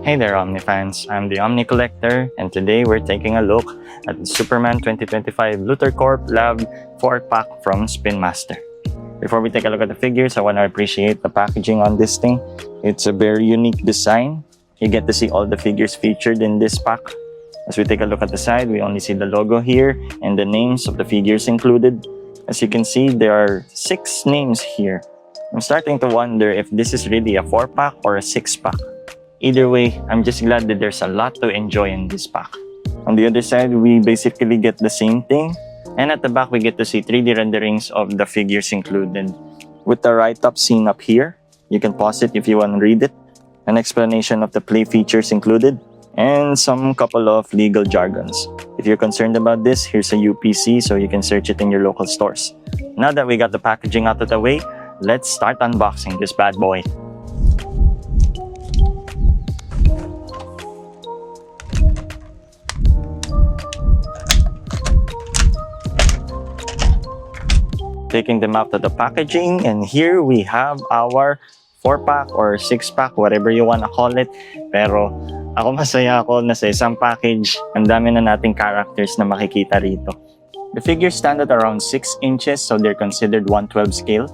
Hey there, Omni fans. I'm the Omni Collector, and today we're taking a look at the Superman 2025 Luthor Corp Lab 4-pack from Spin Master. Before we take a look at the figures, I want to appreciate the packaging on this thing. It's a very unique design. You get to see all the figures featured in this pack. As we take a look at the side, we only see the logo here and the names of the figures included. As you can see, there are 6 names here. I'm starting to wonder if this is really a 4-pack or a 6-pack. Either way, I'm just glad that there's a lot to enjoy in this pack. On the other side, we basically get the same thing. And at the back, we get to see 3D renderings of the figures included. With the write-up seen up here, you can pause it if you want to read it. An explanation of the play features included. And some couple of legal jargons. If you're concerned about this, here's a UPC so you can search it in your local stores. Now that we got the packaging out of the way, let's start unboxing this bad boy. Taking them out of the packaging, and here we have our 4-pack or 6-pack, whatever you wanna call it. Pero ako masaya ako na sa isang package, ang dami na nating characters na makikita rito. The figures stand at around 6 inches, so they're considered 1/12 scale.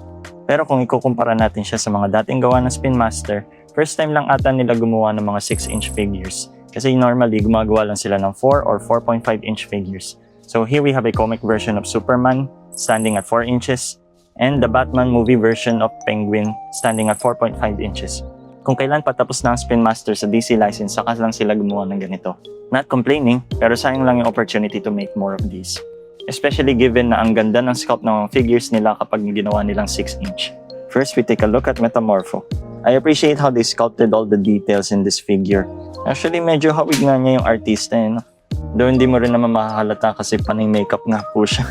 Pero kung ikukumpara natin siya sa mga dating gawa ng Spin Master, first time lang ata nila gumawa ng mga 6-inch figures. Kasi normally gumagawa lang sila ng 4 or 4.5-inch figures. So here we have a comic version of Superman standing at 4 inches and the Batman movie version of Penguin standing at 4.5 inches. Kung kailan patapos na ang Spin Master sa DC license, saka lang sila gumawa ng ganito. Not complaining, pero sayang lang yung opportunity to make more of these. Especially given na ang ganda ng sculpt ng figures nila kapag ginawa nilang 6-inch. First, we take a look at Metamorpho. I appreciate how they sculpted all the details in this figure. Actually, medyo hawig nga niya yung artista eh, no? Though hindi mo rin naman mahahalata kasi panay makeup nga po siya.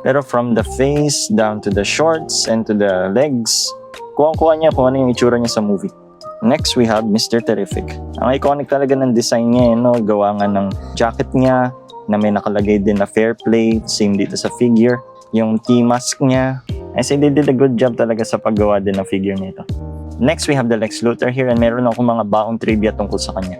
Pero from the face down to the shorts and to the legs, kuha-kuha niya kung ano yung itsura niya sa movie. Next, we have Mr. Terrific. Ang iconic talaga ng design niya, no? Gawa nga ng jacket niya na may nakalagay din na fair play, same dito sa figure. Yung T-mask niya, I say they did a good job talaga sa paggawa din ng figure nito. Next, we have the Lex Luthor here, and meron akong mga baong trivia tungkol sa kanya.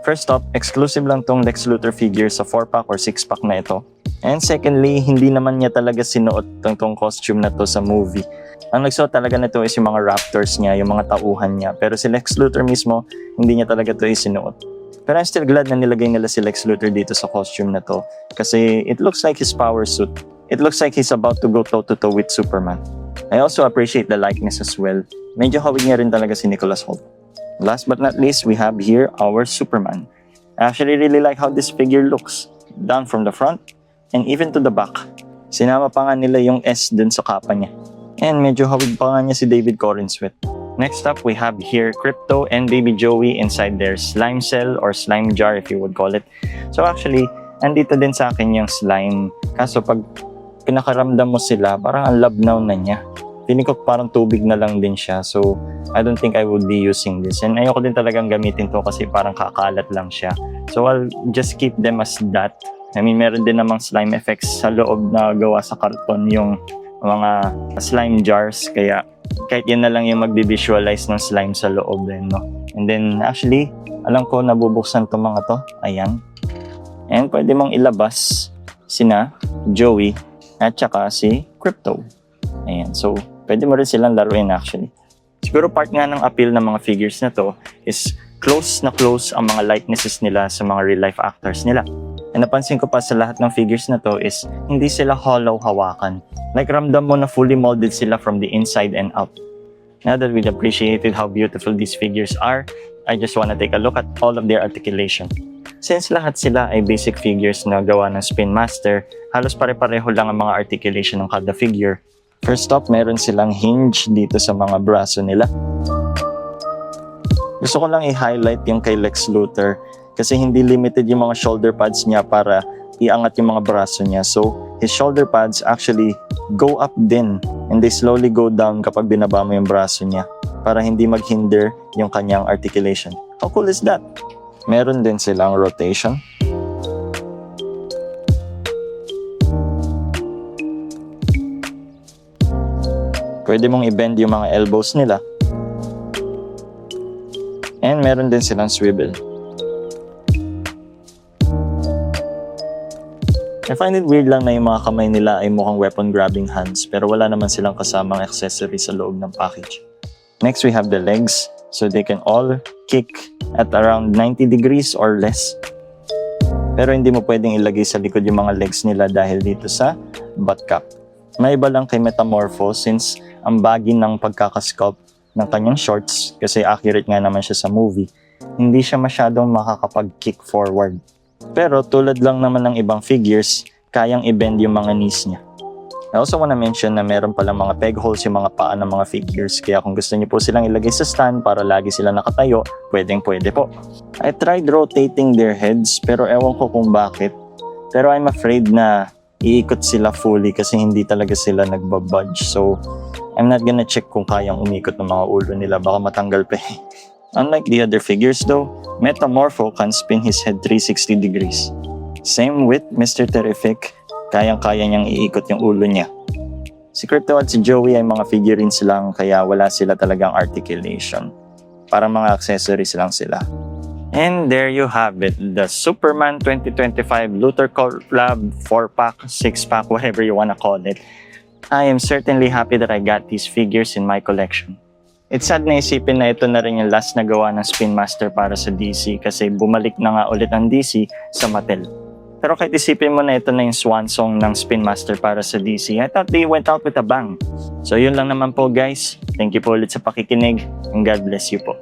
First off, exclusive lang tong Lex Luthor figure sa 4-pack or 6-pack na ito. And secondly, hindi naman niya talaga sinuot tong costume na to sa movie. Ang nagsuot talaga nito is yung mga Raptors niya, yung mga tauhan niya. Pero si Lex Luthor mismo, hindi niya talaga to isinuot. Pero I'm still glad na nilagay nila si Lex Luthor dito sa costume na to. Kasi it looks like his power suit. It looks like he's about to go toe-to-toe with Superman. I also appreciate the likeness as well. Medyo hawig niya rin talaga si Nicholas Hoult. Last but not least, we have here our Superman. I actually really like how this figure looks. Down from the front, and even to the back. Sinama pa nga nila yung S dun sa kapa niya. And medyo hawig pa nga niya si David Corenswet. Next up, we have here Krypto and Baby Joey inside their slime cell or slime jar if you would call it. So actually, andito din sa akin yung slime. Kaso pag pinakaramdam mo sila, parang ang labnaw na niya. Feeling ko parang tubig na lang din siya. So I don't think I would be using this. And ayoko din talagang gamitin to kasi parang kakalat lang siya. So I'll just keep them as that. I mean, meron din namang slime effects sa loob na gawa sa karton yung mga slime jars. Kaya kahit yan na lang yung magbi-visualize ng slime sa loob din, no? And then, actually, alam ko nabubuksan itong mga to. Ayan. And pwede mong ilabas sina Joey at saka si Krypto. Ayan. So, pwede mo rin silang laruin actually. Siguro part nga ng appeal ng mga figures na to is close na close ang mga likenesses nila sa mga real-life actors nila. And napansin ko pa sa lahat ng figures na to is hindi sila hollow hawakan. Like ramdam mo na fully molded sila from the inside and out. Now that we've appreciated how beautiful these figures are, I just want to take a look at all of their articulation. Since lahat sila ay basic figures na gawa ng Spin Master, halos pare-pareho lang ang mga articulation ng kada figure. First up, meron silang hinge dito sa mga braso nila. Gusto ko lang i-highlight yung kay Lex Luthor kasi hindi limited yung mga shoulder pads niya para iangat yung mga braso niya. So, his shoulder pads actually go up din and they slowly go down kapag binaba mo yung braso niya para hindi maghinder yung kanyang articulation. How cool is that? Meron din silang rotation. Pwede mong i-bend yung mga elbows nila. And meron din silang swivel. I find it weird lang na yung mga kamay nila ay mukhang weapon grabbing hands pero wala naman silang kasamang accessory sa loob ng package. Next, we have the legs. So they can all kick at around 90 degrees or less. Pero hindi mo pwedeng ilagay sa likod yung mga legs nila dahil dito sa butt cap. May iba lang kay Metamorpho since ang baggy ng pagkakasculpt ng kanyang shorts kasi accurate nga naman siya sa movie. Hindi siya masyadong makakapag-kick forward. Pero tulad lang naman ng ibang figures, kayang i-bend yung mga knees niya. I also wanna mention na meron palang mga peg holes yung mga paa ng mga figures. Kaya kung gusto niyo po silang ilagay sa stand para lagi sila nakatayo, pwede po. I tried rotating their heads pero ewan ko kung bakit. Pero I'm afraid na iikot sila fully kasi hindi talaga sila nagbabudge. So, I'm not gonna check kung kayang umikot ng mga ulo nila. Baka matanggal pa eh. Unlike the other figures though, Metamorpho can spin his head 360 degrees. Same with Mr. Terrific, kayang-kaya niyang iikot yung ulo niya. Si Crypto at si Joey ay mga figurines lang kaya wala sila talagang articulation. Parang mga accessories lang sila. And there you have it, the Superman 2025 Luthor Collab 4-pack, 6-pack, whatever you wanna call it. I am certainly happy that I got these figures in my collection. It's sad na isipin na ito na rin yung last na gawa ng Spin Master para sa DC kasi bumalik na nga ulit ang DC sa Mattel. Pero kahit isipin mo na ito na yung swan song ng Spin Master para sa DC, I thought they went out with a bang. So yun lang naman po guys. Thank you po ulit sa pakikinig and God bless you po.